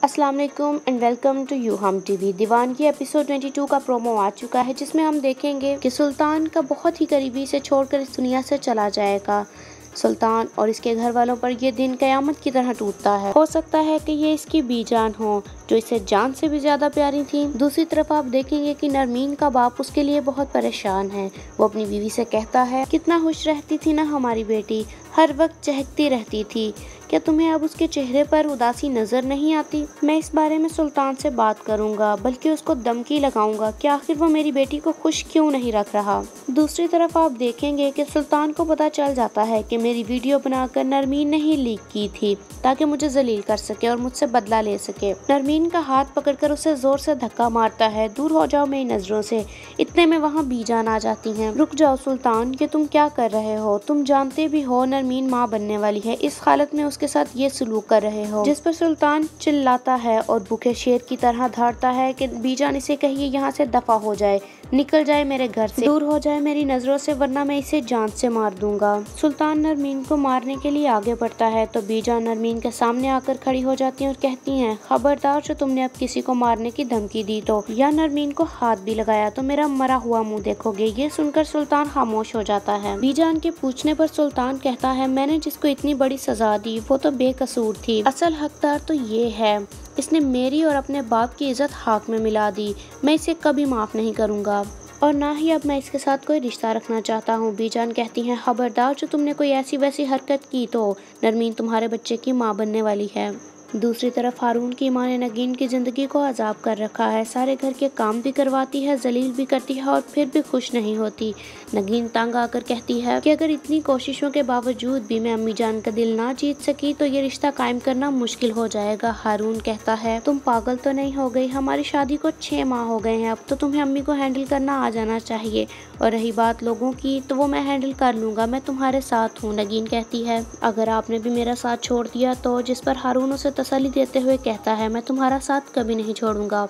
अस्सलाम वालेकुम and welcome to you हम टीवी। दीवानगी एपिसोड 22 का प्रोमो आ चुका है, जिसमें हम देखेंगे कि सुल्तान का बहुत ही करीबी से छोड़कर इस दुनिया से चला जाएगा। सुल्तान और इसके घर वालों पर यह दिन कयामत की तरह टूटता है। हो सकता है कि ये इसकी बीजान हो, जो इसे जान से भी ज्यादा प्यारी थी। दूसरी तरफ आप देखेंगे कि नरमीन का बाप उसके लिए बहुत परेशान है। वो अपनी बीवी से कहता है, कितना खुश रहती थी ना हमारी बेटी, हर वक्त चहकती रहती थी। क्या तुम्हें अब उसके चेहरे पर उदासी नजर नहीं आती? मैं इस बारे में सुल्तान से बात करूंगा, बल्कि उसको धमकी लगाऊंगा कि आखिर वो मेरी बेटी को खुश क्यों नहीं रख रहा। दूसरी तरफ आप देखेंगे कि सुल्तान को पता चल जाता है कि मेरी वीडियो बनाकर नरमीन ने ही लीक की थी, ताकि मुझे जलील कर सके और मुझसे बदला ले सके। नरमीन का हाथ पकड़कर उसे जोर से धक्का मारता है, दूर हो जाओ मेरी नजरों से। इतने में वहाँ बीजान आ जाती हैं। रुक जाओ सुल्तान, कि तुम क्या कर रहे हो? तुम जानते भी हो नरमीन माँ बनने वाली है, इस हालत में उसके साथ ये सलूक कर रहे हो। जिस पर सुल्तान चिल्लाता है और भूखे शेर की तरह धाड़ता है कि बीजान इसे कहिए यहाँ से दफा हो जाए, निकल जाए मेरे घर से, दूर हो जाए मेरी नजरों से, वरना मैं इसे जान से मार दूंगा। सुल्तान नरमीन को मारने के लिए आगे बढ़ता है तो बीजान नरमीन के सामने आकर खड़ी हो जाती है और कहती हैं, खबरदार जो तुमने अब किसी को मारने की धमकी दी तो, या नरमीन को हाथ भी लगाया तो मेरा मरा हुआ मुंह देखोगे। ये सुनकर सुल्तान खामोश हो जाता है। बीजान के पूछने पर सुल्तान कहता है, मैंने जिसको इतनी बड़ी सजा दी वो तो बेकसूर थी, असल हकदार तो ये है, इसने मेरी और अपने बाप की इज्जत हाथ में मिला दी। मैं इसे कभी माफ नहीं करूंगा और ना ही अब मैं इसके साथ कोई रिश्ता रखना चाहता हूँ। बीजान कहती हैं, खबरदार जो तुमने कोई ऐसी वैसी हरकत की तो नरमीन तुम्हारे बच्चे की माँ बनने वाली है। दूसरी तरफ हारून की माँ ने नगीन की जिंदगी को अजाब कर रखा है। सारे घर के काम भी करवाती है, जलील भी करती है और फिर भी खुश नहीं होती। नगीन तंग आकर कहती है कि अगर इतनी कोशिशों के बावजूद भी मैं अम्मी जान का दिल ना जीत सकी तो ये रिश्ता कायम करना मुश्किल हो जाएगा। हारून कहता है, तुम पागल तो नहीं हो गई? हमारी शादी को 6 माह हो गए हैं, अब तो तुम्हें अम्मी को हैंडल करना आ जाना चाहिए। और रही बात लोगों की, तो वो मैं हैंडल कर लूंगा, मैं तुम्हारे साथ हूँ। नगीन कहती है, अगर आपने भी मेरा साथ छोड़ दिया तो, जिस पर हारून उसे तसल्ली देते हुए कहता है, मैं तुम्हारा साथ कभी नहीं छोड़ूंगा।